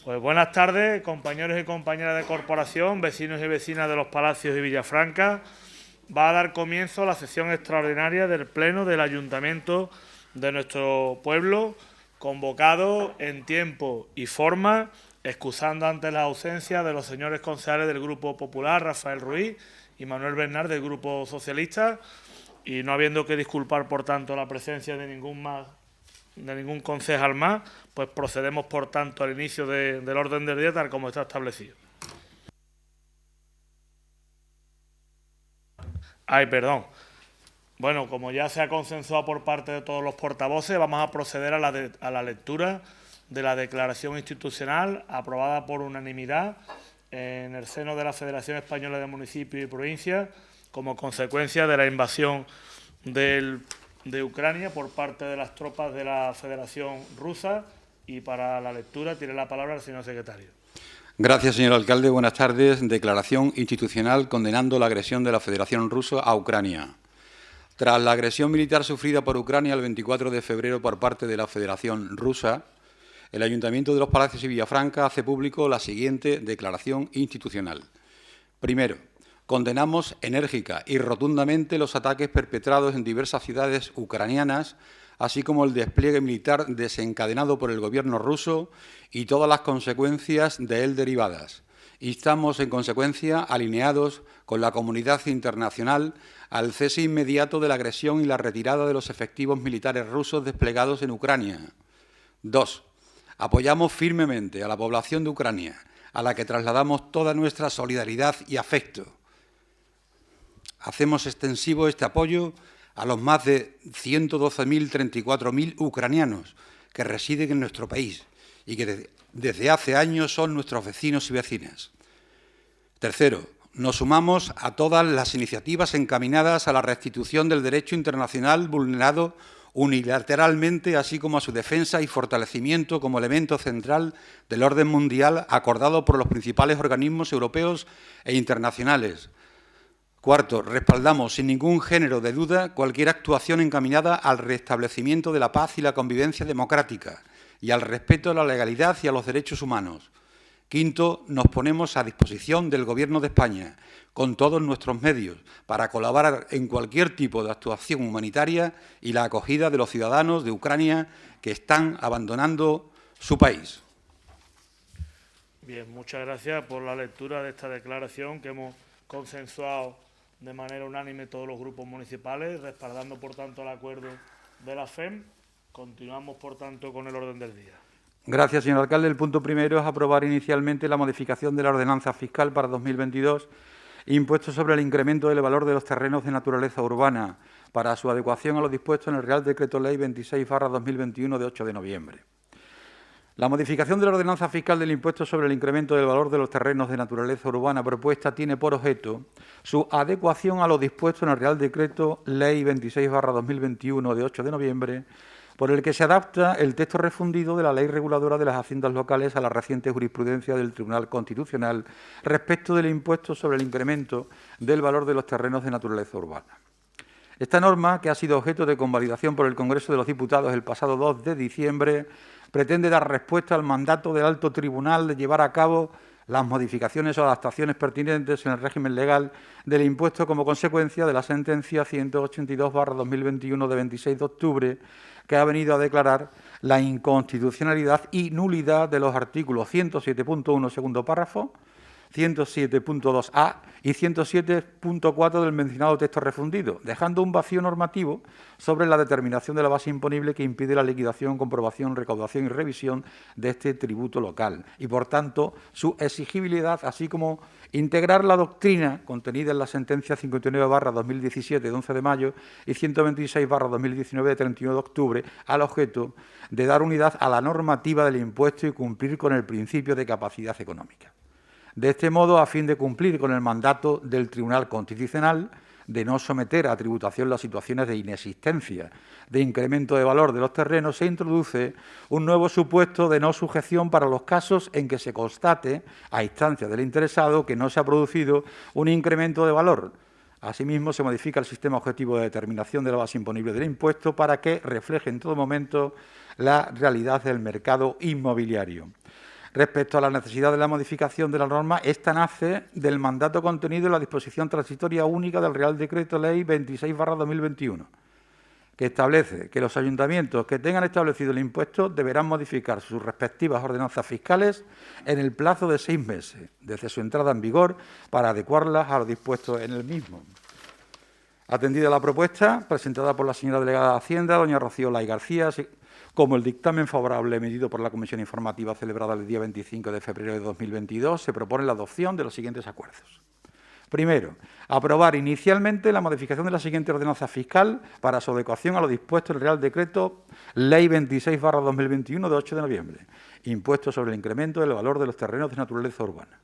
Pues buenas tardes, compañeros y compañeras de corporación, vecinos y vecinas de los Palacios y Villafranca. Va a dar comienzo a la sesión extraordinaria del Pleno del Ayuntamiento de nuestro pueblo, convocado en tiempo y forma, excusando ante la ausencia de los señores concejales del Grupo Popular, Rafael Ruiz y Manuel Bernard del Grupo Socialista, y no habiendo que disculpar, por tanto, la presencia de ningún concejal más, pues procedemos, por tanto, al inicio del orden del día tal como está establecido. Perdón. Bueno, como ya se ha consensuado por parte de todos los portavoces, vamos a proceder a la lectura de la declaración institucional aprobada por unanimidad en el seno de la Federación Española de Municipios y Provincias como consecuencia de la invasión de Ucrania por parte de las tropas de la Federación Rusa. Y para la lectura tiene la palabra el señor secretario. Gracias, señor alcalde. Buenas tardes. Declaración institucional condenando la agresión de la Federación Rusa a Ucrania. Tras la agresión militar sufrida por Ucrania el 24 de febrero por parte de la Federación Rusa, el Ayuntamiento de los Palacios y Villafranca hace público la siguiente declaración institucional. Primero, condenamos enérgica y rotundamente los ataques perpetrados en diversas ciudades ucranianas, así como el despliegue militar desencadenado por el gobierno ruso y todas las consecuencias de él derivadas. Instamos, en consecuencia, alineados con la comunidad internacional, al cese inmediato de la agresión y la retirada de los efectivos militares rusos desplegados en Ucrania. 2. Apoyamos firmemente a la población de Ucrania, a la que trasladamos toda nuestra solidaridad y afecto. Hacemos extensivo este apoyo a los más de 112.034 ucranianos que residen en nuestro país y que desde hace años son nuestros vecinos y vecinas. Tercero, nos sumamos a todas las iniciativas encaminadas a la restitución del derecho internacional vulnerado unilateralmente, así como a su defensa y fortalecimiento como elemento central del orden mundial acordado por los principales organismos europeos e internacionales. Cuarto, respaldamos sin ningún género de duda cualquier actuación encaminada al restablecimiento de la paz y la convivencia democrática y al respeto a la legalidad y a los derechos humanos. Quinto, nos ponemos a disposición del Gobierno de España, con todos nuestros medios, para colaborar en cualquier tipo de actuación humanitaria y la acogida de los ciudadanos de Ucrania que están abandonando su país. Bien, muchas gracias por la lectura de esta declaración que hemos consensuado de manera unánime todos los grupos municipales, respaldando, por tanto, el acuerdo de la FEM. Continuamos, por tanto, con el orden del día. Gracias, señor alcalde. El punto primero es aprobar inicialmente la modificación de la ordenanza fiscal para 2022, impuesto sobre el incremento del valor de los terrenos de naturaleza urbana, para su adecuación a lo dispuesto en el Real Decreto Ley 26/2021 de 8 de noviembre. La modificación de la ordenanza fiscal del impuesto sobre el incremento del valor de los terrenos de naturaleza urbana propuesta tiene por objeto su adecuación a lo dispuesto en el Real Decreto Ley 26/2021 de 8 de noviembre, por el que se adapta el texto refundido de la Ley Reguladora de las Haciendas Locales a la reciente jurisprudencia del Tribunal Constitucional respecto del impuesto sobre el incremento del valor de los terrenos de naturaleza urbana. Esta norma, que ha sido objeto de convalidación por el Congreso de los Diputados el pasado 2 de diciembre, pretende dar respuesta al mandato del Alto Tribunal de llevar a cabo las modificaciones o adaptaciones pertinentes en el régimen legal del impuesto como consecuencia de la sentencia 182/2021 de 26 de octubre, que ha venido a declarar la inconstitucionalidad y nulidad de los artículos 107.1, segundo párrafo, 107.2a y 107.4 del mencionado texto refundido, dejando un vacío normativo sobre la determinación de la base imponible que impide la liquidación, comprobación, recaudación y revisión de este tributo local y, por tanto, su exigibilidad, así como integrar la doctrina contenida en la sentencia 59/2017 de 11 de mayo y 126/2019 de 31 de octubre al objeto de dar unidad a la normativa del impuesto y cumplir con el principio de capacidad económica. De este modo, a fin de cumplir con el mandato del Tribunal Constitucional de no someter a tributación las situaciones de inexistencia de incremento de valor de los terrenos, se introduce un nuevo supuesto de no sujeción para los casos en que se constate, a instancia del interesado, que no se ha producido un incremento de valor. Asimismo, se modifica el sistema objetivo de determinación de la base imponible del impuesto para que refleje en todo momento la realidad del mercado inmobiliario. Respecto a la necesidad de la modificación de la norma, esta nace del mandato contenido en la disposición transitoria única del Real Decreto Ley 26/2021, que establece que los ayuntamientos que tengan establecido el impuesto deberán modificar sus respectivas ordenanzas fiscales en el plazo de 6 meses desde su entrada en vigor para adecuarlas a lo dispuesto en el mismo. Atendida la propuesta presentada por la señora delegada de Hacienda, doña Rocío Lay García, como el dictamen favorable emitido por la Comisión Informativa celebrada el día 25 de febrero de 2022, se propone la adopción de los siguientes acuerdos. Primero, aprobar inicialmente la modificación de la siguiente ordenanza fiscal para su adecuación a lo dispuesto en el Real Decreto Ley 26/2021 de 8 de noviembre, impuesto sobre el incremento del valor de los terrenos de naturaleza urbana.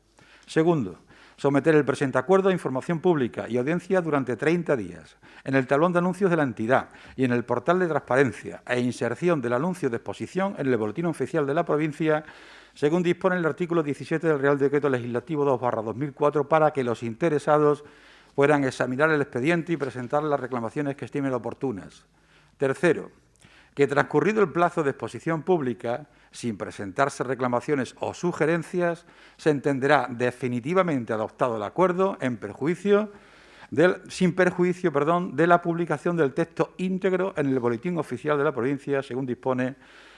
Segundo, someter el presente acuerdo a información pública y audiencia durante 30 días en el tablón de anuncios de la entidad y en el portal de transparencia e inserción del anuncio de exposición en el boletín oficial de la provincia, según dispone el artículo 17 del Real Decreto Legislativo 2/2004, para que los interesados puedan examinar el expediente y presentar las reclamaciones que estimen oportunas. Tercero, que transcurrido el plazo de exposición pública, sin presentarse reclamaciones o sugerencias, se entenderá definitivamente adoptado el acuerdo sin perjuicio de la publicación del texto íntegro en el Boletín Oficial de la Provincia, según dispone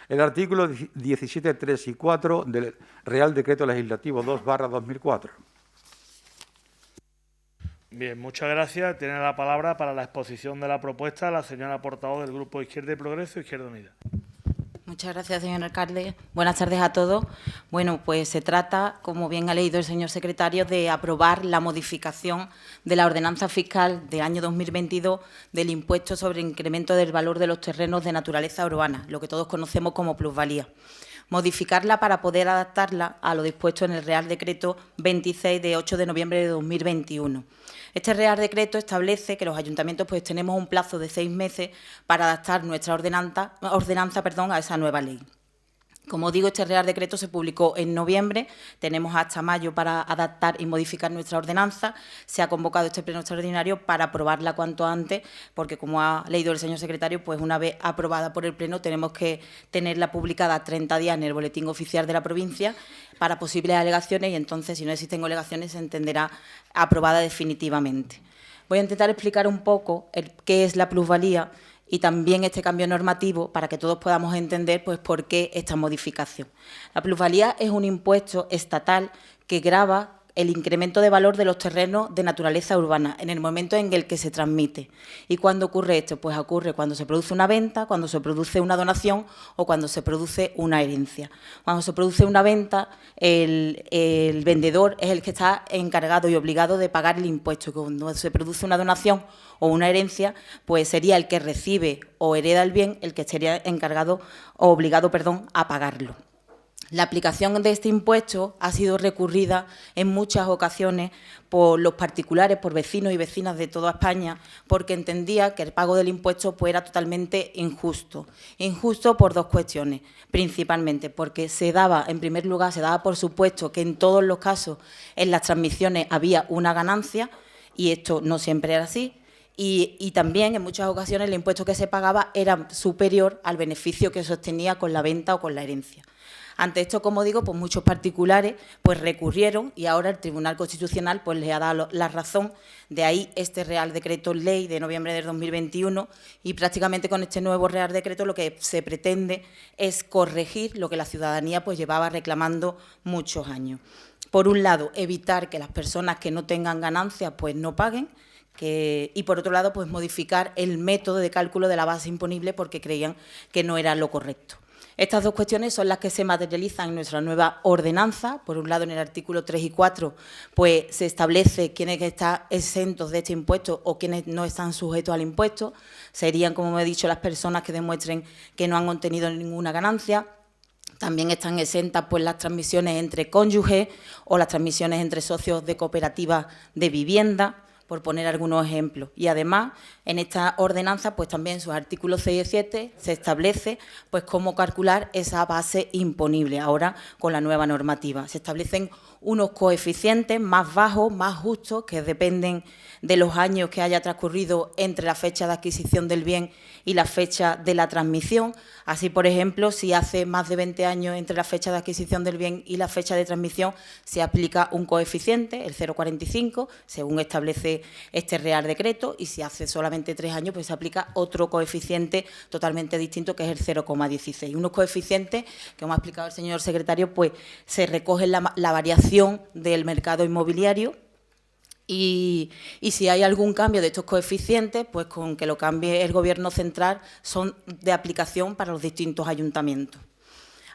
el artículo 17, 3 y 4 del Real Decreto Legislativo 2/2004. Bien, muchas gracias. Tiene la palabra para la exposición de la propuesta la señora portavoz del Grupo Izquierda y Progreso, Izquierda Unida. Muchas gracias, señor alcalde. Buenas tardes a todos. Bueno, pues se trata, como bien ha leído el señor secretario, de aprobar la modificación de la ordenanza fiscal del año 2022 del impuesto sobre el incremento del valor de los terrenos de naturaleza urbana, lo que todos conocemos como plusvalía. Modificarla para poder adaptarla a lo dispuesto en el Real Decreto 26 de 8 de noviembre de 2021. Este Real Decreto establece que los ayuntamientos pues tenemos un plazo de 6 meses para adaptar nuestra ordenanza a esa nueva ley. Como digo, este Real Decreto se publicó en noviembre, tenemos hasta mayo para adaptar y modificar nuestra ordenanza. Se ha convocado este pleno extraordinario para aprobarla cuanto antes, porque como ha leído el señor secretario, pues una vez aprobada por el pleno tenemos que tenerla publicada 30 días en el Boletín Oficial de la provincia para posibles alegaciones y entonces, si no existen alegaciones, se entenderá aprobada definitivamente. Voy a intentar explicar un poco qué es la plusvalía y también este cambio normativo para que todos podamos entender pues, por qué esta modificación. La plusvalía es un impuesto estatal que grava el incremento de valor de los terrenos de naturaleza urbana en el momento en el que se transmite. ¿Y cuándo ocurre esto? Pues ocurre cuando se produce una venta, cuando se produce una donación o cuando se produce una herencia. Cuando se produce una venta, el vendedor es el que está encargado y obligado de pagar el impuesto. Cuando se produce una donación o una herencia, pues sería el que recibe o hereda el bien el que sería encargado o obligado, a pagarlo. La aplicación de este impuesto ha sido recurrida en muchas ocasiones por los particulares, por vecinos y vecinas de toda España, porque entendía que el pago del impuesto pues, era totalmente injusto. Injusto por dos cuestiones, principalmente porque en primer lugar, se daba por supuesto que en todos los casos en las transmisiones había una ganancia, y esto no siempre era así. Y también en muchas ocasiones el impuesto que se pagaba era superior al beneficio que se obtenía con la venta o con la herencia. Ante esto, como digo, pues muchos particulares pues recurrieron y ahora el Tribunal Constitucional pues les ha dado la razón. De ahí este Real Decreto Ley de noviembre de 2021 y prácticamente con este nuevo Real Decreto lo que se pretende es corregir lo que la ciudadanía pues llevaba reclamando muchos años. Por un lado, evitar que las personas que no tengan ganancias pues no paguen, y por otro lado, pues modificar el método de cálculo de la base imponible porque creían que no era lo correcto. Estas dos cuestiones son las que se materializan en nuestra nueva ordenanza. Por un lado, en el artículo 3 y 4, pues se establece quiénes están exentos de este impuesto o quiénes no están sujetos al impuesto. Serían, como he dicho, las personas que demuestren que no han obtenido ninguna ganancia. También están exentas pues, las transmisiones entre cónyuges o las transmisiones entre socios de cooperativas de vivienda. por poner algunos ejemplos. Y además, en esta ordenanza, pues también en sus artículos 6 y 7 se establece pues cómo calcular esa base imponible ahora con la nueva normativa. Se establecen unos coeficientes más bajos, más justos, que dependen de los años que haya transcurrido entre la fecha de adquisición del bien y la fecha de la transmisión. Así, por ejemplo, si hace más de 20 años entre la fecha de adquisición del bien y la fecha de transmisión, se aplica un coeficiente, el 0,45, según establece este Real Decreto, y si hace solamente 3 años, pues se aplica otro coeficiente totalmente distinto, que es el 0,16. Unos coeficientes que, como ha explicado el señor secretario, pues se recoge la variación del mercado inmobiliario. Y si hay algún cambio de estos coeficientes, pues con que lo cambie el Gobierno central, son de aplicación para los distintos ayuntamientos.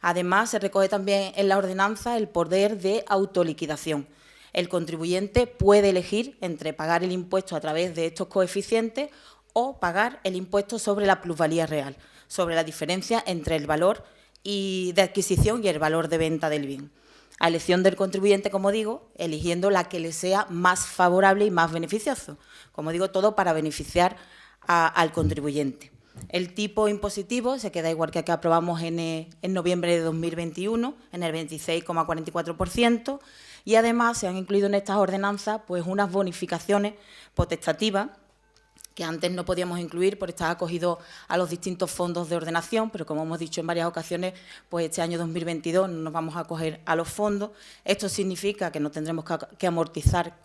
Además, se recoge también en la ordenanza el poder de autoliquidación. El contribuyente puede elegir entre pagar el impuesto a través de estos coeficientes o pagar el impuesto sobre la plusvalía real, sobre la diferencia entre el valor de adquisición y el valor de venta del bien. A elección del contribuyente, como digo, eligiendo la que le sea más favorable y más beneficioso. Como digo, todo para beneficiar al contribuyente. El tipo impositivo se queda igual que aprobamos en noviembre de 2021, en el 26,44%, y además se han incluido en estas ordenanzas pues unas bonificaciones potestativas que antes no podíamos incluir por estar acogidos a los distintos fondos de ordenación, pero como hemos dicho en varias ocasiones, pues este año 2022 no nos vamos a acoger a los fondos. Esto significa que no tendremos que amortizar,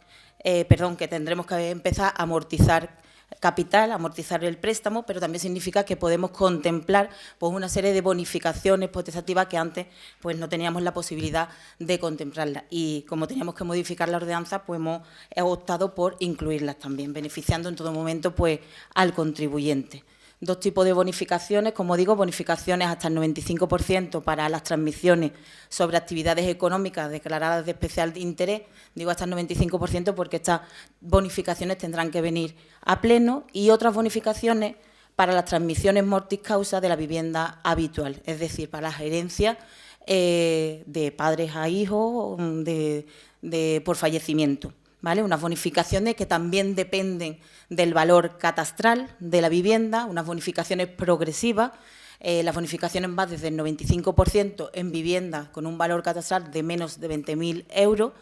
que tendremos que empezar a amortizar capital, amortizar el préstamo, pero también significa que podemos contemplar pues una serie de bonificaciones potestativas que antes pues no teníamos la posibilidad de contemplarlas. Y como teníamos que modificar la ordenanza, pues hemos optado por incluirlas también, beneficiando en todo momento pues al contribuyente. Dos tipos de bonificaciones, como digo, bonificaciones hasta el 95% para las transmisiones sobre actividades económicas declaradas de especial interés, digo hasta el 95% porque estas bonificaciones tendrán que venir a pleno, y otras bonificaciones para las transmisiones mortis causa de la vivienda habitual, es decir, para las herencias de padres a hijos por fallecimiento. ¿Vale? Unas bonificaciones que también dependen del valor catastral de la vivienda, unas bonificaciones progresivas. Las bonificaciones van desde el 95% en viviendas con un valor catastral de menos de 20.000 euros,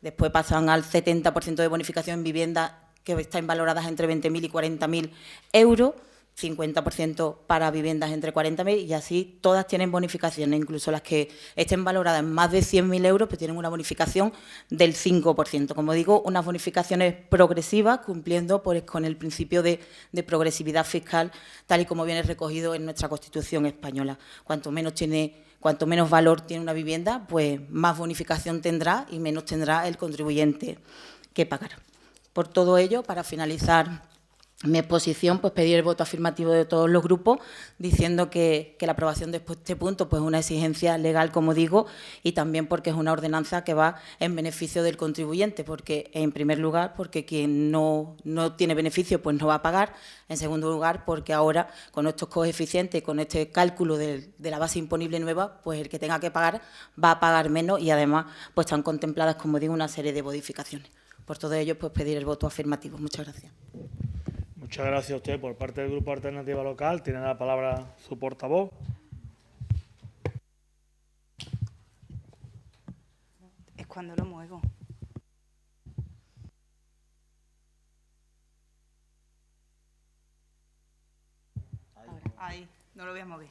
después pasan al 70% de bonificación en viviendas que están valoradas entre 20.000 y 40.000 euros, 50% para viviendas entre 40.000, y así todas tienen bonificaciones, incluso las que estén valoradas en más de 100.000 euros, pues tienen una bonificación del 5%. Como digo, unas bonificaciones progresivas, cumpliendo pues, con el principio de progresividad fiscal, tal y como viene recogido en nuestra Constitución española. Cuanto menos valor tiene una vivienda, pues más bonificación tendrá y menos tendrá el contribuyente que pagar. Por todo ello, para finalizar mi exposición, pues pedir el voto afirmativo de todos los grupos, diciendo que la aprobación de este punto pues, es una exigencia legal, como digo, y también porque es una ordenanza que va en beneficio del contribuyente, porque, en primer lugar, porque quien no tiene beneficio pues no va a pagar; en segundo lugar, porque ahora, con estos coeficientes, con este cálculo de la base imponible nueva, pues el que tenga que pagar va a pagar menos, y además pues están contempladas, como digo, una serie de modificaciones. Por todo ello, pues pedir el voto afirmativo. Muchas gracias. Muchas gracias a usted. Por parte del Grupo Alternativa Local, tiene la palabra su portavoz. Es cuando lo muevo. Ahí, no lo voy a mover.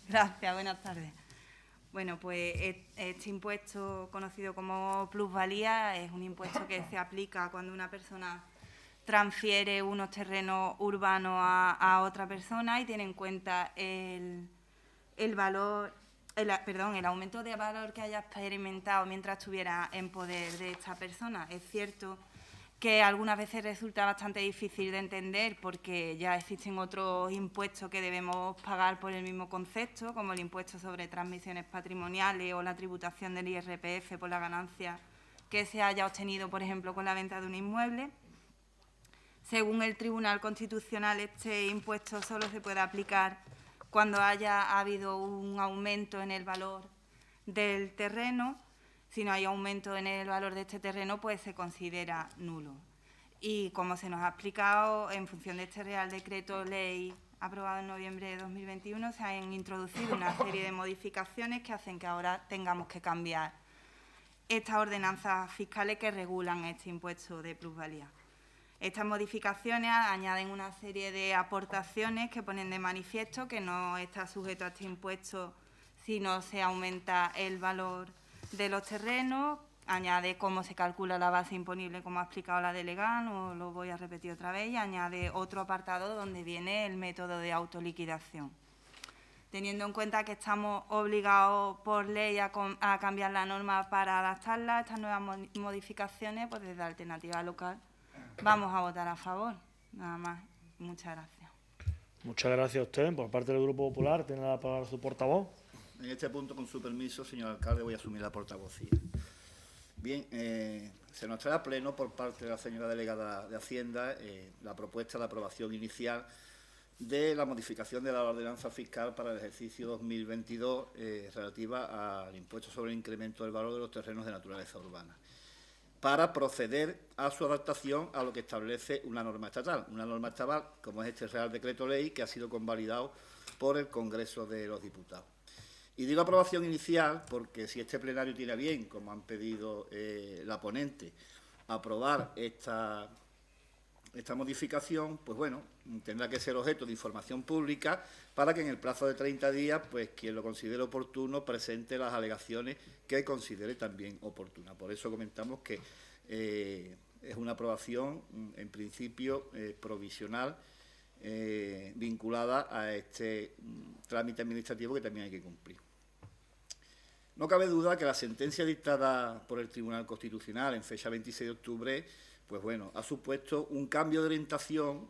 Gracias, buenas tardes. Bueno, pues este impuesto, conocido como plusvalía, es un impuesto que se aplica cuando una persona transfiere unos terrenos urbanos a otra persona y tiene en cuenta el aumento de valor que haya experimentado mientras estuviera en poder de esta persona. Es cierto que algunas veces resulta bastante difícil de entender porque ya existen otros impuestos que debemos pagar por el mismo concepto, como el impuesto sobre transmisiones patrimoniales o la tributación del IRPF por la ganancia que se haya obtenido, por ejemplo, con la venta de un inmueble. Según el Tribunal Constitucional, este impuesto solo se puede aplicar cuando haya habido un aumento en el valor del terreno. Si no hay aumento en el valor de este terreno, pues se considera nulo. Y como se nos ha explicado, en función de este Real Decreto Ley aprobado en noviembre de 2021, se han introducido una serie de modificaciones que hacen que ahora tengamos que cambiar estas ordenanzas fiscales que regulan este impuesto de plusvalía. Estas modificaciones añaden una serie de aportaciones que ponen de manifiesto que no está sujeto a este impuesto si no se aumenta el valor de los terrenos. Añade cómo se calcula la base imponible, como ha explicado la delegada, no lo voy a repetir otra vez, y añade otro apartado donde viene el método de autoliquidación. Teniendo en cuenta que estamos obligados por ley a cambiar la norma para adaptarla a estas nuevas modificaciones, pues desde Alternativa Local vamos a votar a favor. Nada más. Muchas gracias. Muchas gracias a usted. Por parte del Grupo Popular, tiene la palabra su portavoz. En este punto, con su permiso, señor alcalde, voy a asumir la portavocía. Bien, se nos trae a pleno por parte de la señora delegada de Hacienda la propuesta de aprobación inicial de la modificación de la ordenanza fiscal para el ejercicio 2022 relativa al impuesto sobre el incremento del valor de los terrenos de naturaleza urbana, para proceder a su adaptación a lo que establece una norma estatal, como es este Real Decreto Ley que ha sido convalidado por el Congreso de los Diputados. Y digo aprobación inicial porque si este plenario tiene a bien, como han pedido la ponente, aprobar esta modificación, pues bueno, tendrá que ser objeto de información pública para que en el plazo de 30 días, pues quien lo considere oportuno presente las alegaciones que considere también oportunas. Por eso comentamos que es una aprobación, en principio, provisional, vinculada a este trámite administrativo que también hay que cumplir. No cabe duda que la sentencia dictada por el Tribunal Constitucional en fecha 26 de octubre, pues bueno, ha supuesto un cambio de orientación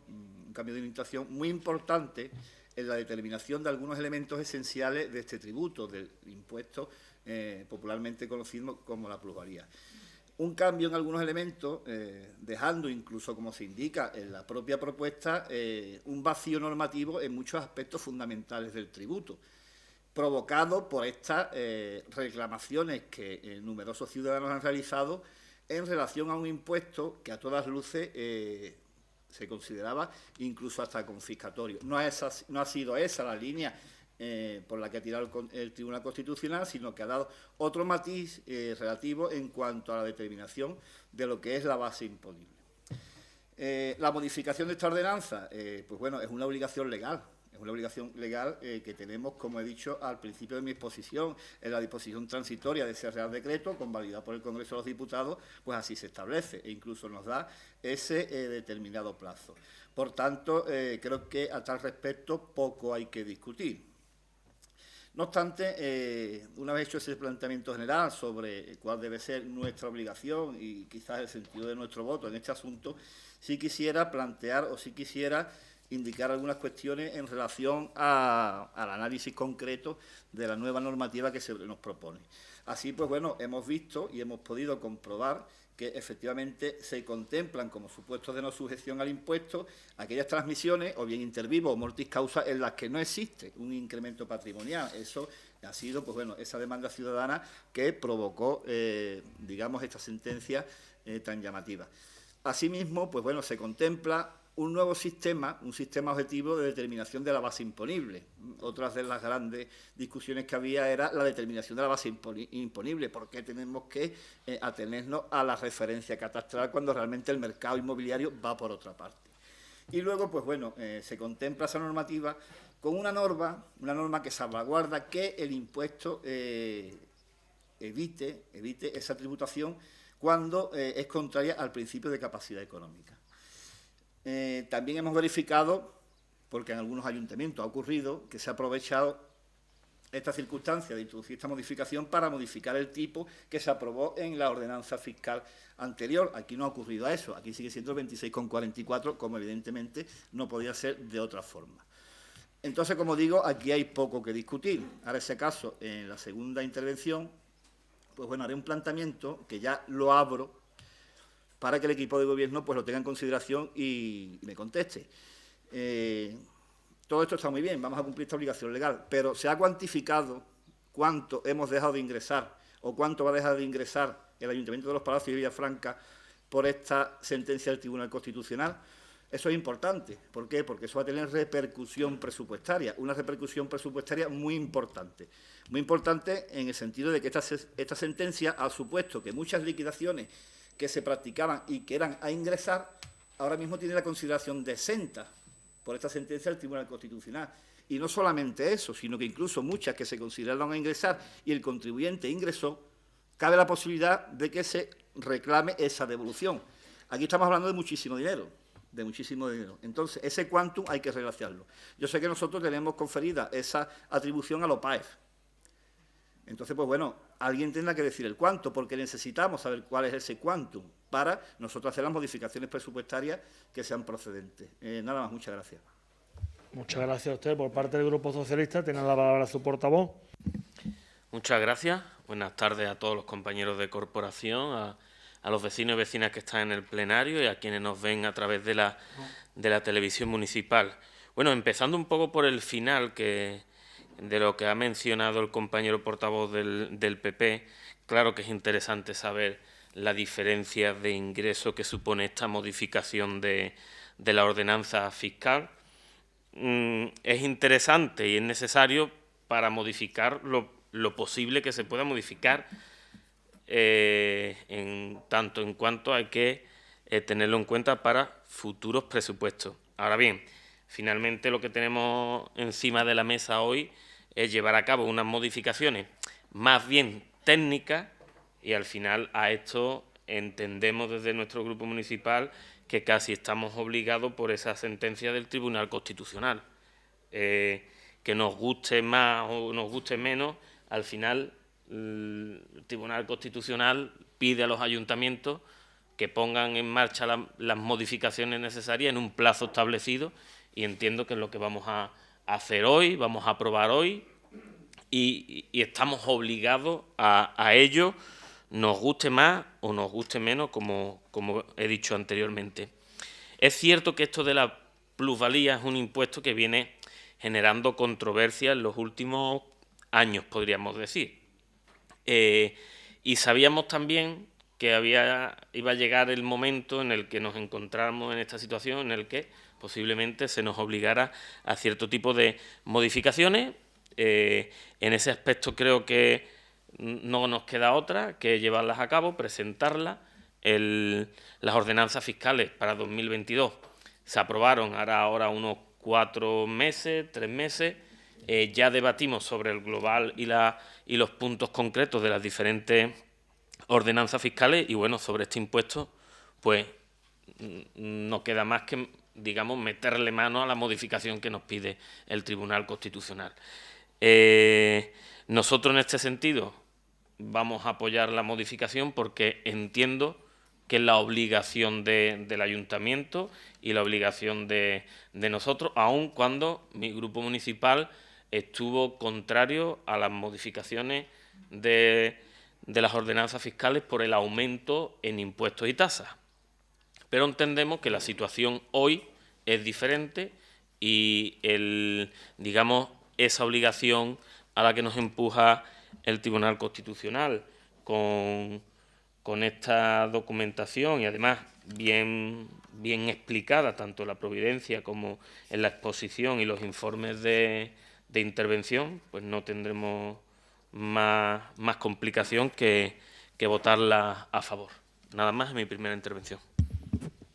muy importante en la determinación de algunos elementos esenciales de este tributo, del impuesto popularmente conocido como la plusvalía. Un cambio en algunos elementos, dejando incluso, como se indica en la propia propuesta, un vacío normativo en muchos aspectos fundamentales del tributo, provocado por estas reclamaciones que numerosos ciudadanos han realizado en relación a un impuesto que a todas luces se consideraba incluso hasta confiscatorio. No ha sido esa la línea por la que ha tirado el Tribunal Constitucional, sino que ha dado otro matiz relativo en cuanto a la determinación de lo que es la base imponible. La modificación de esta ordenanza, pues bueno, es una obligación legal. Es una obligación legal que tenemos, como he dicho al principio de mi exposición, en la disposición transitoria de ese Real Decreto, convalidado por el Congreso de los Diputados, pues así se establece e incluso nos da ese determinado plazo. Por tanto, creo que a tal respecto poco hay que discutir. No obstante, una vez hecho ese planteamiento general sobre cuál debe ser nuestra obligación y quizás el sentido de nuestro voto en este asunto, sí quisiera indicar algunas cuestiones en relación al análisis concreto de la nueva normativa que se nos propone. Así, pues bueno, hemos visto y hemos podido comprobar que efectivamente se contemplan como supuestos de no sujeción al impuesto aquellas transmisiones, o bien inter vivo o mortis causa, en las que no existe un incremento patrimonial. Eso ha sido, pues bueno, esa demanda ciudadana que provocó, digamos, esta sentencia tan llamativa. Asimismo, pues bueno, se contempla un nuevo sistema, un sistema objetivo de determinación de la base imponible. Otras de las grandes discusiones que había era la determinación de la base imponible. ¿Por qué tenemos que atenernos a la referencia catastral cuando realmente el mercado inmobiliario va por otra parte? Y luego, pues bueno, se contempla esa normativa con una norma que salvaguarda que el impuesto evite esa tributación cuando es contraria al principio de capacidad económica. También hemos verificado, porque en algunos ayuntamientos ha ocurrido, que se ha aprovechado esta circunstancia de introducir esta modificación para modificar el tipo que se aprobó en la ordenanza fiscal anterior. Aquí no ha ocurrido eso, aquí sigue siendo el 26,44, como evidentemente no podía ser de otra forma. Entonces, como digo, aquí hay poco que discutir. Ahora, ese caso, en la segunda intervención, pues bueno, haré un planteamiento que ya lo abro para que el equipo de gobierno pues lo tenga en consideración y me conteste. Todo esto está muy bien, vamos a cumplir esta obligación legal, pero ¿se ha cuantificado cuánto hemos dejado de ingresar o cuánto va a dejar de ingresar el Ayuntamiento de Los Palacios y Villafranca por esta sentencia del Tribunal Constitucional. Eso es importante. ¿Por qué? Porque eso va a tener repercusión presupuestaria, una repercusión presupuestaria muy importante. Muy importante en el sentido de que esta sentencia ha supuesto que muchas liquidaciones que se practicaban y que eran a ingresar, ahora mismo tienen la consideración de exenta por esta sentencia del Tribunal Constitucional. Y no solamente eso, sino que incluso muchas que se consideraron a ingresar y el contribuyente ingresó, cabe la posibilidad de que se reclame esa devolución. Aquí estamos hablando de muchísimo dinero. Entonces, ese quantum hay que relacionarlo. Yo sé que nosotros tenemos conferida esa atribución a los PAEF. Entonces, pues bueno, alguien tendrá que decir el cuánto, porque necesitamos saber cuál es ese quantum para nosotros hacer las modificaciones presupuestarias que sean procedentes. Nada más, muchas gracias. Muchas gracias a usted. Por parte del Grupo Socialista, tiene la palabra su portavoz. Muchas gracias. Buenas tardes a todos los compañeros de corporación, a los vecinos y vecinas que están en el plenario y a quienes nos ven a través de la televisión municipal. Bueno, empezando un poco por el final de lo que ha mencionado el compañero portavoz del PP, claro que es interesante saber la diferencia de ingreso que supone esta modificación de la ordenanza fiscal. Es interesante y es necesario para modificar lo posible que se pueda modificar, tanto en cuanto hay que tenerlo en cuenta para futuros presupuestos. Ahora bien, finalmente lo que tenemos encima de la mesa hoy es llevar a cabo unas modificaciones más bien técnicas y al final a esto entendemos desde nuestro grupo municipal que casi estamos obligados por esa sentencia del Tribunal Constitucional. Que nos guste más o nos guste menos, al final el Tribunal Constitucional pide a los ayuntamientos que pongan en marcha las modificaciones necesarias en un plazo establecido y entiendo que es lo que vamos a hacer hoy, vamos a aprobar hoy y estamos obligados a ello, nos guste más o nos guste menos, como he dicho anteriormente. Es cierto que esto de la plusvalía es un impuesto que viene generando controversia en los últimos años, podríamos decir. Y sabíamos también que iba a llegar el momento en el que nos encontramos en esta situación, en el que posiblemente se nos obligara a cierto tipo de modificaciones. En ese aspecto creo que no nos queda otra que llevarlas a cabo, presentarlas. Las ordenanzas fiscales para 2022 se aprobaron ahora unos 4 meses, 3 meses. Ya debatimos sobre el global y los puntos concretos de las diferentes ordenanzas fiscales y, bueno, sobre este impuesto, pues no queda más que, digamos, meterle mano a la modificación que nos pide el Tribunal Constitucional. Nosotros, en este sentido, vamos a apoyar la modificación porque entiendo que es la obligación del ayuntamiento y la obligación de nosotros, aun cuando mi grupo municipal estuvo contrario a las modificaciones de las ordenanzas fiscales por el aumento en impuestos y tasas. Pero entendemos que la situación hoy es diferente y digamos, esa obligación a la que nos empuja el Tribunal Constitucional con esta documentación y además bien explicada tanto en la providencia como en la exposición y los informes de intervención, pues no tendremos más complicación que votarla a favor. Nada más en mi primera intervención.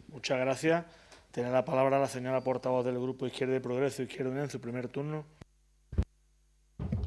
Muchas gracias. Tiene la palabra la señora portavoz del Grupo Izquierda y Progreso, Izquierda Unida, en su primer turno.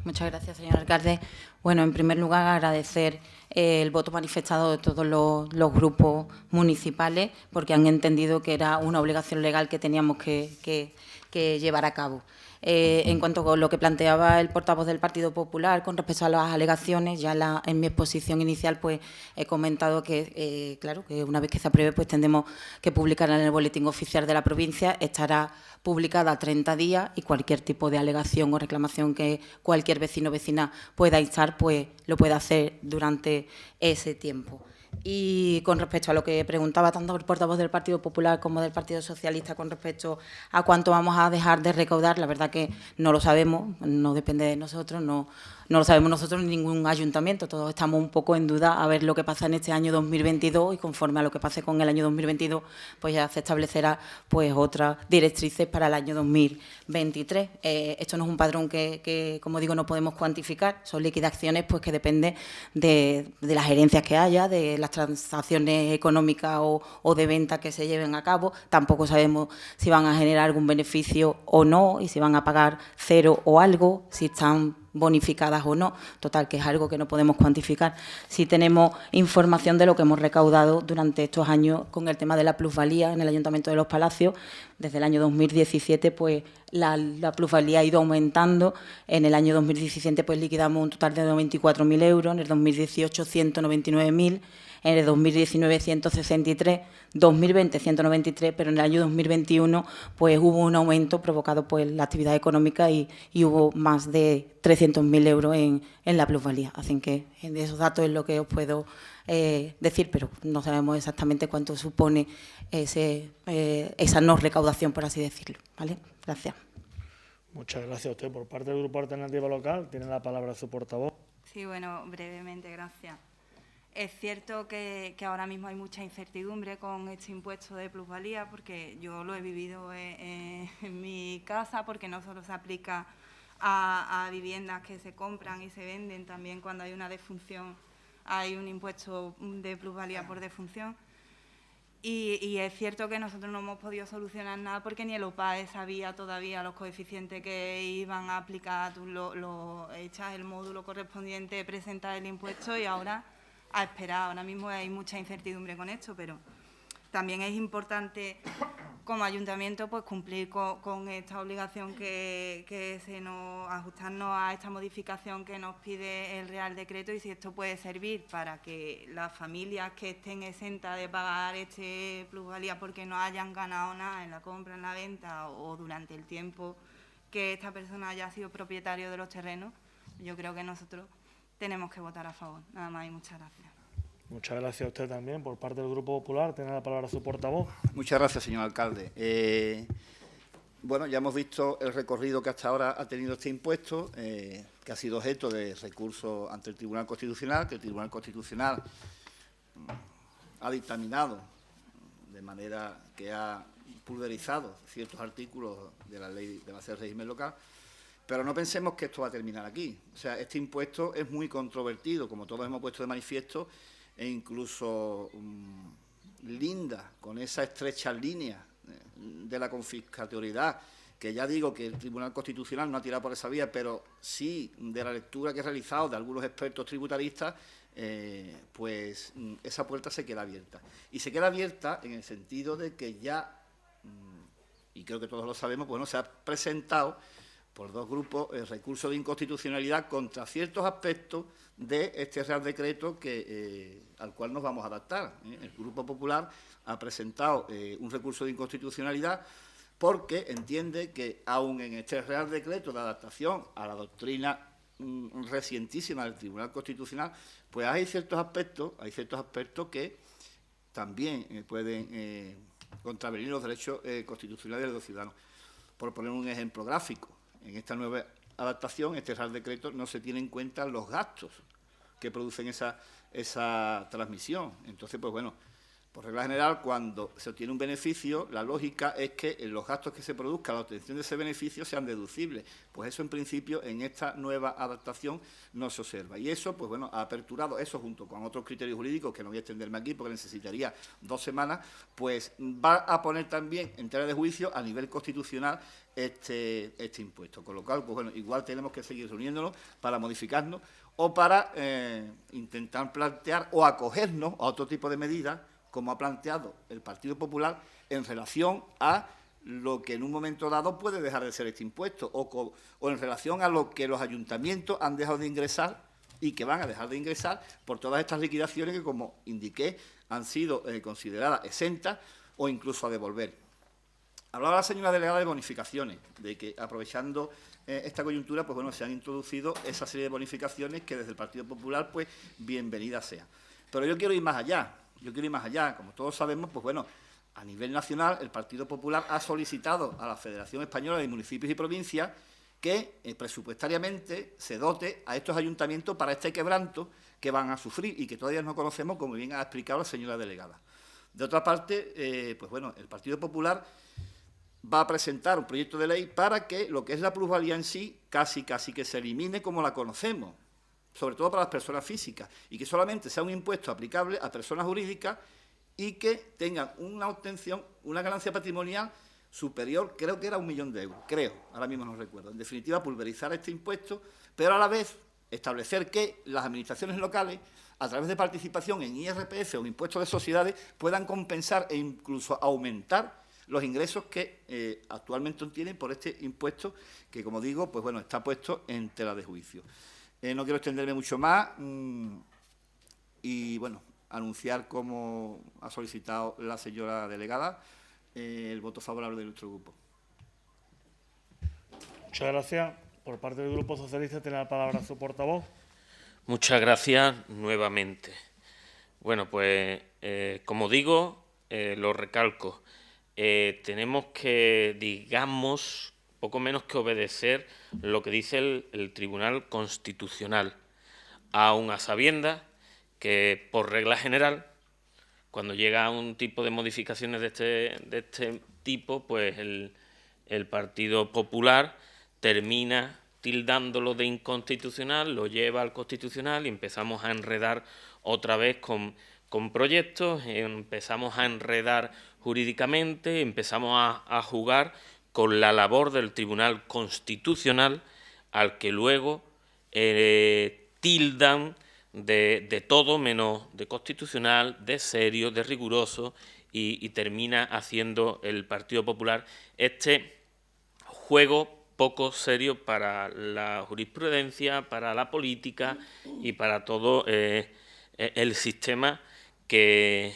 Muchas gracias, señor alcalde. Bueno, en primer lugar, agradecer el voto manifestado de todos los grupos municipales porque han entendido que era una obligación legal que teníamos que llevar a cabo. En cuanto a lo que planteaba el portavoz del Partido Popular con respecto a las alegaciones, ya en mi exposición inicial pues he comentado que, claro, que una vez que se apruebe pues tendremos que publicarla en el Boletín Oficial de la provincia, estará publicada 30 días y cualquier tipo de alegación o reclamación que cualquier vecino o vecina pueda instar, pues lo puede hacer durante ese tiempo. Y con respecto a lo que preguntaba tanto el portavoz del Partido Popular como del Partido Socialista con respecto a cuánto vamos a dejar de recaudar, la verdad que no lo sabemos, no depende de nosotros, no no lo sabemos nosotros ni ningún ayuntamiento, todos estamos un poco en duda a ver lo que pasa en este año 2022 y conforme a lo que pase con el año 2022, pues ya se establecerá pues otras directrices para el año 2023. Esto no es un padrón que, como digo, no podemos cuantificar, son liquidaciones pues que dependen de las herencias que haya, de las transacciones económicas o de venta que se lleven a cabo. Tampoco sabemos si van a generar algún beneficio o no y si van a pagar cero o algo, si están bonificadas o no, total, que es algo que no podemos cuantificar. Sí tenemos información de lo que hemos recaudado durante estos años con el tema de la plusvalía en el Ayuntamiento de Los Palacios. Desde el año 2017, pues la plusvalía ha ido aumentando. En el año 2017, pues liquidamos un total de 94.000 euros, en el 2018 199.000, en el 2019 163, 2020 193, pero en el año 2021 pues hubo un aumento provocado por la actividad económica y hubo más de 300.000 euros en la plusvalía. Así que de esos datos es lo que os puedo decir, pero no sabemos exactamente cuánto supone esa no recaudación, por así decirlo. ¿Vale? Gracias. Muchas gracias a usted. Por parte del Grupo Alternativa Local, tiene la palabra su portavoz. Sí, bueno, brevemente, gracias. Es cierto que ahora mismo hay mucha incertidumbre con este impuesto de plusvalía, porque yo lo he vivido en mi casa, porque no solo se aplica a viviendas que se compran y se venden, también cuando hay una defunción hay un impuesto de plusvalía por defunción. Y es cierto que nosotros no hemos podido solucionar nada porque ni el OPAE sabía todavía los coeficientes que iban a aplicar. Tú lo echas el módulo correspondiente, presentas el impuesto y ahora a esperar. Ahora mismo hay mucha incertidumbre con esto, pero también es importante como ayuntamiento pues cumplir con esta obligación que se nos ajustarnos a esta modificación que nos pide el Real Decreto, y si esto puede servir para que las familias que estén exentas de pagar este plusvalía porque no hayan ganado nada en la compra, en la venta o durante el tiempo que esta persona haya sido propietario de los terrenos, yo creo que nosotros tenemos que votar a favor. Nada más y muchas gracias. Muchas gracias a usted también. Por parte del Grupo Popular, tiene la palabra su portavoz. Muchas gracias, señor alcalde. Bueno, ya hemos visto el recorrido que hasta ahora ha tenido este impuesto, que ha sido objeto de recurso ante el Tribunal Constitucional, que el Tribunal Constitucional ha dictaminado de manera que ha pulverizado ciertos artículos de la ley de base del régimen local. Pero no pensemos que esto va a terminar aquí. O sea, este impuesto es muy controvertido, como todos hemos puesto de manifiesto, e incluso linda con esa estrecha línea de la confiscatoriedad, que ya digo que el Tribunal Constitucional no ha tirado por esa vía, pero sí de la lectura que he realizado de algunos expertos tributaristas, pues esa puerta se queda abierta. Y se queda abierta en el sentido de que ya, y creo que todos lo sabemos, bueno, se ha presentado por dos grupos el recurso de inconstitucionalidad contra ciertos aspectos de este Real Decreto al cual nos vamos a adaptar. El Grupo Popular ha presentado un recurso de inconstitucionalidad porque entiende que, aun en este Real Decreto de adaptación a la doctrina recientísima del Tribunal Constitucional, pues hay ciertos aspectos que también pueden contravenir los derechos constitucionales de los ciudadanos. Por poner un ejemplo gráfico, en esta nueva adaptación, este Real Decreto, no se tienen en cuenta los gastos que producen esa transmisión. Entonces, pues bueno, por regla general, cuando se obtiene un beneficio, la lógica es que los gastos que se produzcan a la obtención de ese beneficio sean deducibles. Pues eso, en principio, en esta nueva adaptación no se observa. Y eso, pues bueno, ha aperturado eso junto con otros criterios jurídicos, que no voy a extenderme aquí porque necesitaría 2 semanas, pues va a poner también en tela de juicio a nivel constitucional este impuesto. Con lo cual, pues bueno, igual tenemos que seguir reuniéndonos para modificarnos o para intentar plantear o acogernos a otro tipo de medidas, como ha planteado el Partido Popular, en relación a lo que en un momento dado puede dejar de ser este impuesto, o en relación a lo que los ayuntamientos han dejado de ingresar y que van a dejar de ingresar por todas estas liquidaciones que, como indiqué, han sido consideradas exentas o incluso a devolver. Hablaba la señora delegada de bonificaciones, de que aprovechando esta coyuntura, pues bueno, se han introducido esa serie de bonificaciones que desde el Partido Popular, pues bienvenidas sean. Pero yo quiero ir más allá. Como todos sabemos, pues bueno, a nivel nacional el Partido Popular ha solicitado a la Federación Española de Municipios y Provincias que presupuestariamente se dote a estos ayuntamientos para este quebranto que van a sufrir y que todavía no conocemos, como bien ha explicado la señora delegada. De otra parte, pues bueno, el Partido Popular va a presentar un proyecto de ley para que lo que es la plusvalía en sí casi que se elimine como la conocemos, sobre todo para las personas físicas, y que solamente sea un impuesto aplicable a personas jurídicas y que tengan una obtención, una ganancia patrimonial superior, creo que era 1 millón de euros, ahora mismo no recuerdo. En definitiva, pulverizar este impuesto, pero a la vez establecer que las administraciones locales, a través de participación en IRPF o impuestos de sociedades, puedan compensar e incluso aumentar los ingresos que actualmente obtienen por este impuesto, que, como digo, pues bueno, está puesto en tela de juicio. No quiero extenderme mucho más y, bueno, anunciar, como ha solicitado la señora delegada, el voto favorable de nuestro grupo. Muchas gracias. Por parte del Grupo Socialista tiene la palabra su portavoz. Muchas gracias nuevamente. Bueno, pues, como digo, lo recalco, tenemos que, digamos, poco menos que obedecer lo que dice el Tribunal Constitucional, aun a sabiendas que, por regla general, cuando llega a un tipo de modificaciones de este tipo, pues el Partido Popular termina tildándolo de inconstitucional, lo lleva al Constitucional y empezamos a enredar otra vez con proyectos, empezamos a enredar jurídicamente, empezamos a jugar con la labor del Tribunal Constitucional, al que luego tildan de todo menos de constitucional, de serio, de riguroso, y termina haciendo el Partido Popular este juego poco serio para la jurisprudencia, para la política y para todo el sistema que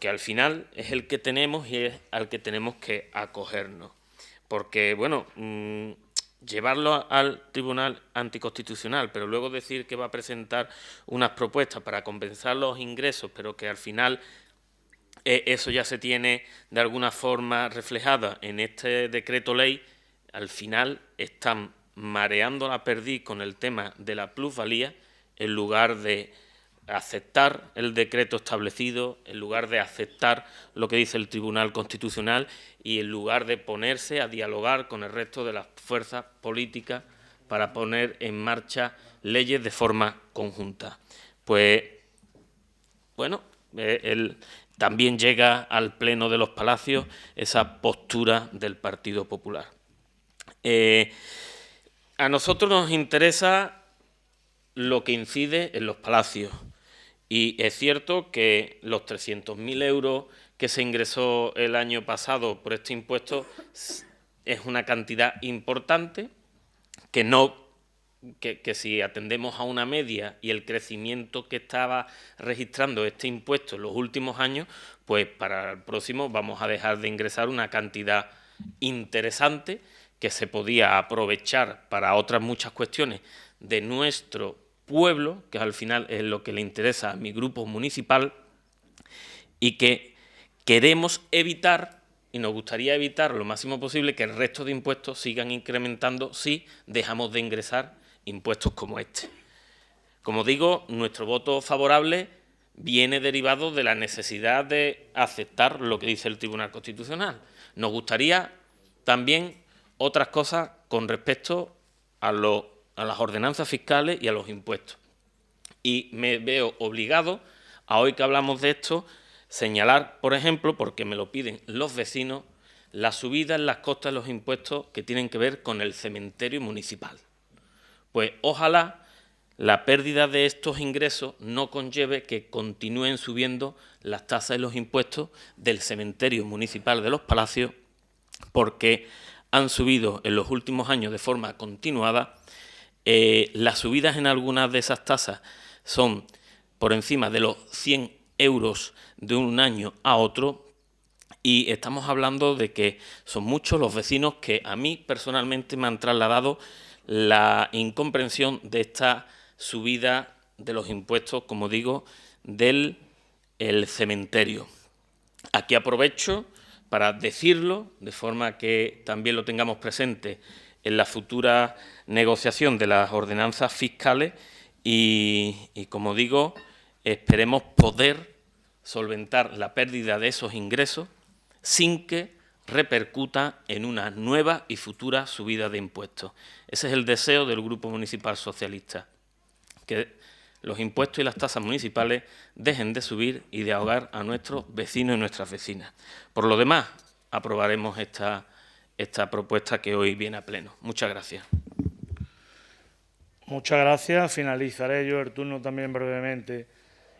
al final es el que tenemos y es al que tenemos que acogernos. Porque, bueno, llevarlo al Tribunal Anticonstitucional, pero luego decir que va a presentar unas propuestas para compensar los ingresos, pero que al final eso ya se tiene de alguna forma reflejada en este decreto ley, al final están mareando la perdiz con el tema de la plusvalía, en lugar de aceptar el decreto establecido, en lugar de aceptar lo que dice el Tribunal Constitucional y en lugar de ponerse a dialogar con el resto de las fuerzas políticas para poner en marcha leyes de forma conjunta. Pues, bueno, también llega al Pleno de los Palacios esa postura del Partido Popular. A nosotros nos interesa lo que incide en los palacios. Y es cierto que los 300.000 euros que se ingresó el año pasado por este impuesto es una cantidad importante, que si atendemos a una media y el crecimiento que estaba registrando este impuesto en los últimos años, pues para el próximo vamos a dejar de ingresar una cantidad interesante que se podía aprovechar para otras muchas cuestiones de nuestro pueblo, que al final es lo que le interesa a mi grupo municipal, y que queremos evitar, y nos gustaría evitar lo máximo posible, que el resto de impuestos sigan incrementando si dejamos de ingresar impuestos como este. Como digo, nuestro voto favorable viene derivado de la necesidad de aceptar lo que dice el Tribunal Constitucional. Nos gustaría también otras cosas con respecto a las ordenanzas fiscales y a los impuestos. Y me veo obligado, a hoy que hablamos de esto, señalar, por ejemplo, porque me lo piden los vecinos, la subida en las costas de los impuestos que tienen que ver con el cementerio municipal. Pues ojalá la pérdida de estos ingresos no conlleve que continúen subiendo las tasas de los impuestos del cementerio municipal de Los Palacios, porque han subido en los últimos años de forma continuada. Las subidas en algunas de esas tasas son por encima de los 100 euros de un año a otro, y estamos hablando de que son muchos los vecinos que a mí personalmente me han trasladado la incomprensión de esta subida de los impuestos, como digo, del cementerio. Aquí aprovecho para decirlo, de forma que también lo tengamos presente en la futura negociación de las ordenanzas fiscales y como digo, esperemos poder solventar la pérdida de esos ingresos sin que repercuta en una nueva y futura subida de impuestos. Ese es el deseo del Grupo Municipal Socialista, que los impuestos y las tasas municipales dejen de subir y de ahogar a nuestros vecinos y nuestras vecinas. Por lo demás, aprobaremos esta propuesta que hoy viene a pleno. Muchas gracias. Muchas gracias. Finalizaré yo el turno también brevemente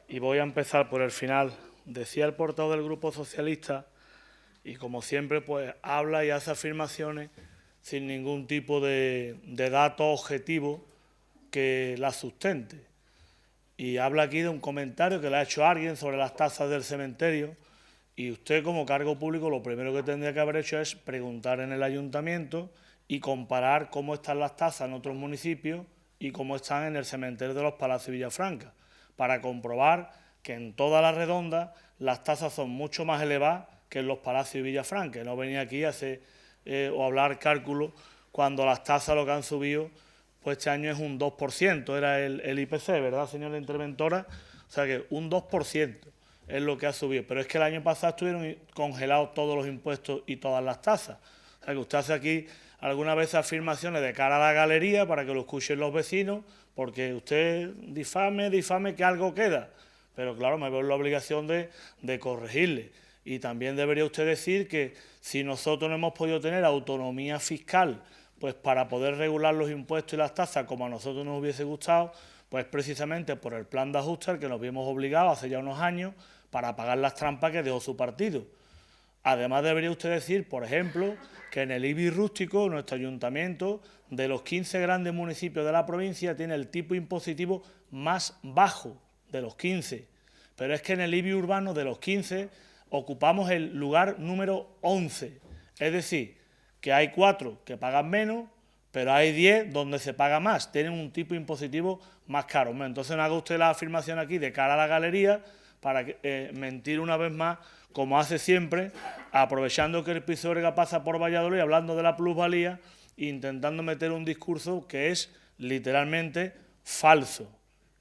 y voy a empezar por el final. Decía el portavoz del Grupo Socialista, y como siempre, pues habla y hace afirmaciones sin ningún tipo de dato objetivo que la sustente. Y habla aquí de un comentario que le ha hecho alguien sobre las tasas del cementerio, y usted como cargo público lo primero que tendría que haber hecho es preguntar en el ayuntamiento y comparar cómo están las tasas en otros municipios y cómo están en el cementerio de los Palacios Villafranca, para comprobar que en toda la redonda las tasas son mucho más elevadas que en los Palacios de Villafranca. No venía aquí a hacer o hablar cálculos cuando las tasas lo que han subido, pues este año es un 2%, era el IPC, ¿verdad, señora interventora? O sea que un 2% es lo que ha subido. Pero es que el año pasado estuvieron congelados todos los impuestos y todas las tasas. O sea que usted hace aquí algunas veces afirmaciones de cara a la galería para que lo escuchen los vecinos, porque usted difame que algo queda. Pero claro, me veo en la obligación de corregirle. Y también debería usted decir que si nosotros no hemos podido tener autonomía fiscal, pues para poder regular los impuestos y las tasas como a nosotros nos hubiese gustado, pues precisamente por el plan de ajuste al que nos vimos obligados hace ya unos años para pagar las trampas que dejó su partido. Además debería usted decir, por ejemplo, que en el IBI rústico, nuestro ayuntamiento, de los 15 grandes municipios de la provincia, tiene el tipo impositivo más bajo de los 15. Pero es que en el IBI urbano de los 15 ocupamos el lugar número 11. Es decir, que hay 4 que pagan menos, pero hay 10 donde se paga más. Tienen un tipo impositivo más caro. Entonces no haga usted la afirmación aquí de cara a la galería para mentir una vez más, como hace siempre, aprovechando que el Pisuerga pasa por Valladolid, hablando de la plusvalía, intentando meter un discurso que es literalmente falso.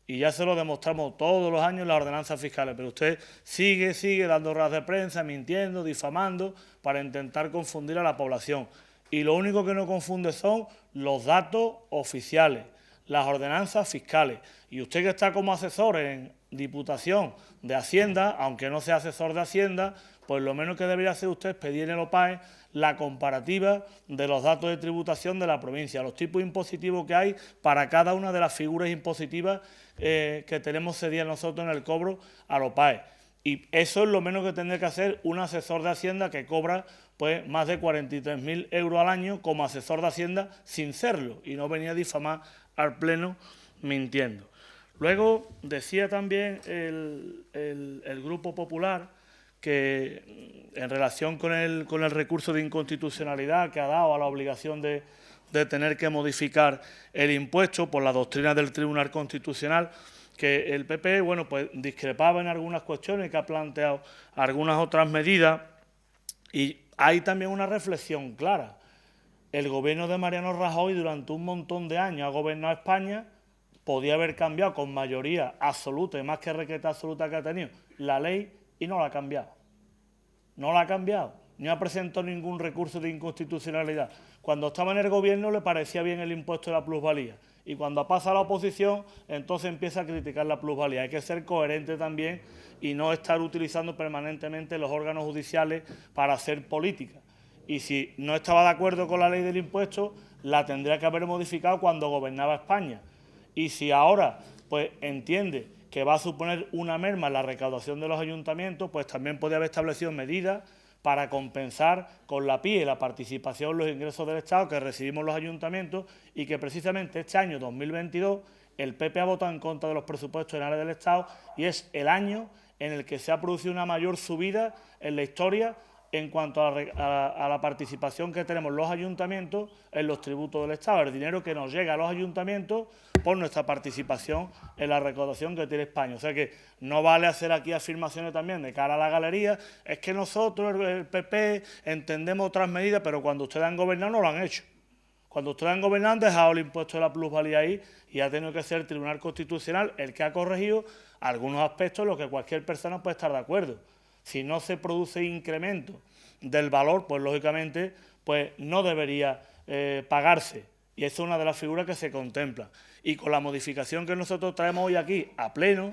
Y ya se lo demostramos todos los años en las ordenanzas fiscales, pero usted sigue dando ruedas de prensa, mintiendo, difamando, para intentar confundir a la población. Y lo único que no confunde son los datos oficiales, las ordenanzas fiscales. Y usted que está como asesor en Diputación de Hacienda, aunque no sea asesor de Hacienda, pues lo menos que debería hacer usted es pedir en el OPAE la comparativa de los datos de tributación de la provincia, los tipos impositivos que hay para cada una de las figuras impositivas que tenemos cedidas nosotros en el cobro al OPAE. Y eso es lo menos que tendría que hacer un asesor de Hacienda que cobra pues más de 43.000 euros al año como asesor de Hacienda sin serlo, y no venía a difamar al Pleno mintiendo. Luego decía también el Grupo Popular que en relación con el recurso de inconstitucionalidad que ha dado a la obligación de tener que modificar el impuesto por la doctrina del Tribunal Constitucional, que el PP, bueno, pues discrepaba en algunas cuestiones, que ha planteado algunas otras medidas, y hay también una reflexión clara. El gobierno de Mariano Rajoy durante un montón de años ha gobernado España, podía haber cambiado con mayoría absoluta y más que requeta absoluta que ha tenido la ley, y no la ha cambiado. No la ha cambiado, ni ha presentado ningún recurso de inconstitucionalidad. Cuando estaba en el gobierno le parecía bien el impuesto de la plusvalía, y cuando pasa a la oposición, entonces empieza a criticar la plusvalía. Hay que ser coherente también y no estar utilizando permanentemente los órganos judiciales para hacer política. Y si no estaba de acuerdo con la ley del impuesto, la tendría que haber modificado cuando gobernaba España. Y si ahora pues entiende que va a suponer una merma en la recaudación de los ayuntamientos, pues también podría haber establecido medidas para compensar con la PIE la participación, los ingresos del Estado que recibimos los ayuntamientos, y que precisamente este año 2022 el PP ha votado en contra de los presupuestos generales del Estado, y es el año en el que se ha producido una mayor subida en la historia en cuanto a la participación que tenemos los ayuntamientos en los tributos del Estado, el dinero que nos llega a los ayuntamientos por nuestra participación en la recaudación que tiene España. O sea que no vale hacer aquí afirmaciones también de cara a la galería, es que nosotros, el PP, entendemos otras medidas, pero cuando ustedes han gobernado no lo han hecho. Cuando ustedes han gobernado han dejado el impuesto de la plusvalía ahí y ha tenido que ser el Tribunal Constitucional el que ha corregido algunos aspectos en los que cualquier persona puede estar de acuerdo. Si no se produce incremento del valor, pues lógicamente pues no debería pagarse. Y esa es una de las figuras que se contempla. Y con la modificación que nosotros traemos hoy aquí a pleno,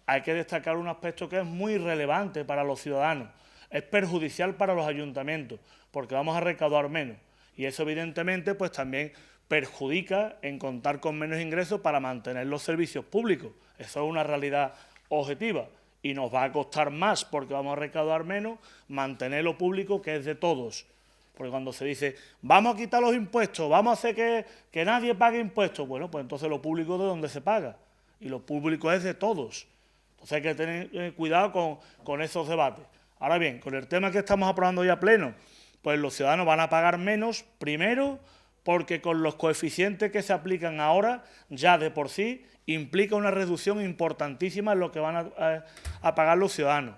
hay que destacar un aspecto que es muy relevante para los ciudadanos. Es perjudicial para los ayuntamientos, porque vamos a recaudar menos. Y eso, evidentemente, pues también perjudica en contar con menos ingresos para mantener los servicios públicos. Eso es una realidad objetiva. Y nos va a costar más, porque vamos a recaudar menos, mantener lo público, que es de todos. Porque cuando se dice, vamos a quitar los impuestos, vamos a hacer que nadie pague impuestos, bueno, pues entonces lo público ¿de dónde se paga? Y lo público es de todos. Entonces hay que tener cuidado con esos debates. Ahora bien, con el tema que estamos aprobando ya a pleno, pues los ciudadanos van a pagar menos, primero, porque con los coeficientes que se aplican ahora, ya de por sí, implica una reducción importantísima en lo que van a pagar los ciudadanos.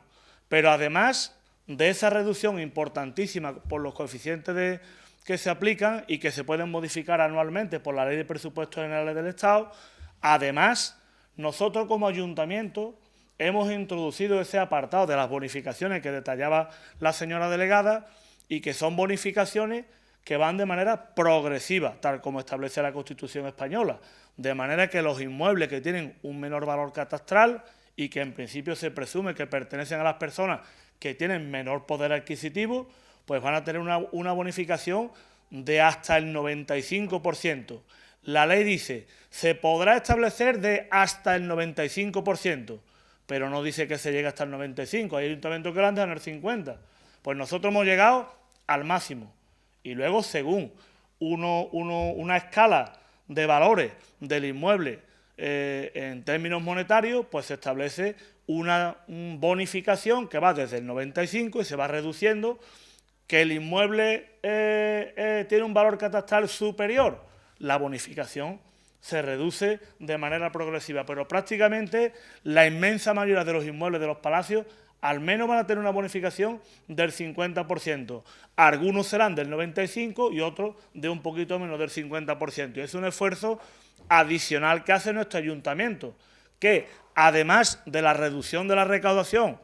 Pero además de esa reducción importantísima por los coeficientes que se aplican y que se pueden modificar anualmente por la Ley de Presupuestos Generales del Estado, además, nosotros como ayuntamiento hemos introducido ese apartado de las bonificaciones que detallaba la señora delegada y que son bonificaciones que van de manera progresiva, tal como establece la Constitución española, de manera que los inmuebles que tienen un menor valor catastral y que en principio se presume que pertenecen a las personas que tienen menor poder adquisitivo, pues van a tener una bonificación de hasta el 95%. La ley dice, se podrá establecer de hasta el 95%, pero no dice que se llegue hasta el 95%. Hay ayuntamientos que lo han dejado en el 50%. Pues nosotros hemos llegado al máximo. Y luego, según una escala de valores del inmueble en términos monetarios, pues se establece una bonificación que va desde el 95 y se va reduciendo, que el inmueble tiene un valor catastral superior, la bonificación se reduce de manera progresiva, pero prácticamente la inmensa mayoría de los inmuebles de los palacios al menos van a tener una bonificación del 50%. Algunos serán del 95% y otros de un poquito menos del 50%. Y es un esfuerzo adicional que hace nuestro ayuntamiento, que además de la reducción de la recaudación,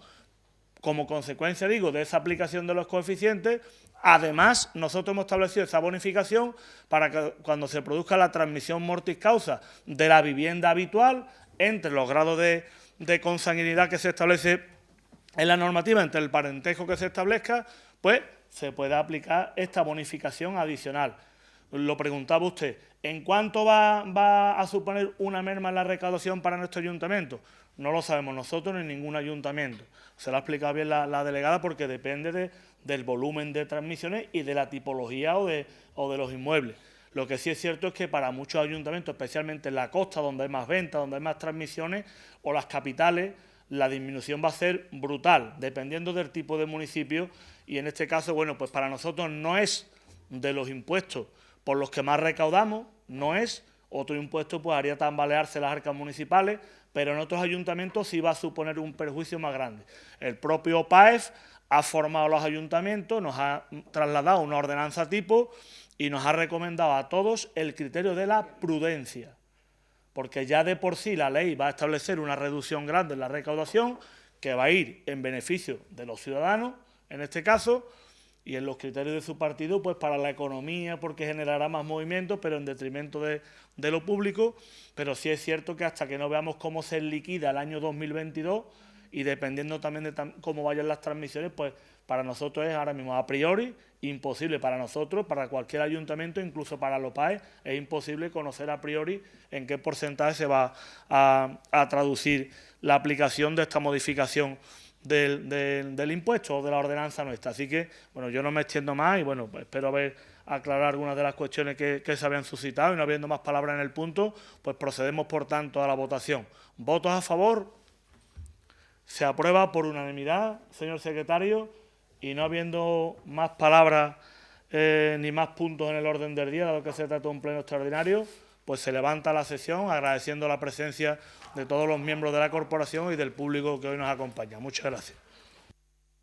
como consecuencia, digo, de esa aplicación de los coeficientes, además nosotros hemos establecido esa bonificación para que cuando se produzca la transmisión mortis causa de la vivienda habitual, entre los grados de consanguinidad que se establece en la normativa, entre el parentesco que se establezca, pues se puede aplicar esta bonificación adicional. Lo preguntaba usted, ¿en cuánto va a suponer una merma en la recaudación para nuestro ayuntamiento? No lo sabemos nosotros ni ningún ayuntamiento. Se lo ha explicado bien la delegada porque depende del volumen de transmisiones y de la tipología o de los inmuebles. Lo que sí es cierto es que para muchos ayuntamientos, especialmente en la costa, donde hay más ventas, donde hay más transmisiones, o las capitales, la disminución va a ser brutal, dependiendo del tipo de municipio. Y en este caso, bueno, pues para nosotros no es de los impuestos por los que más recaudamos, no es. Otro impuesto pues haría tambalearse las arcas municipales, pero en otros ayuntamientos sí va a suponer un perjuicio más grande. El propio PAEF ha formado a los ayuntamientos, nos ha trasladado una ordenanza tipo y nos ha recomendado a todos el criterio de la prudencia, porque ya de por sí la ley va a establecer una reducción grande en la recaudación que va a ir en beneficio de los ciudadanos, en este caso, y en los criterios de su partido, pues para la economía, porque generará más movimientos, pero en detrimento de lo público. Pero sí es cierto que hasta que no veamos cómo se liquida el año 2022 y dependiendo también de cómo vayan las transmisiones, pues para nosotros es ahora mismo a priori imposible, para nosotros, para cualquier ayuntamiento, incluso para los PAE, es imposible conocer a priori en qué porcentaje se va a traducir la aplicación de esta modificación del impuesto o de la ordenanza nuestra. Así que, bueno, yo no me extiendo más y, bueno, pues espero haber aclarado algunas de las cuestiones que se habían suscitado y no habiendo más palabras en el punto, pues procedemos, por tanto, a la votación. ¿Votos a favor? Se aprueba por unanimidad, señor secretario, y no habiendo más palabras ni más puntos en el orden del día, dado que se trata de un pleno extraordinario, pues se levanta la sesión agradeciendo la presencia de todos los miembros de la corporación y del público que hoy nos acompaña. Muchas gracias.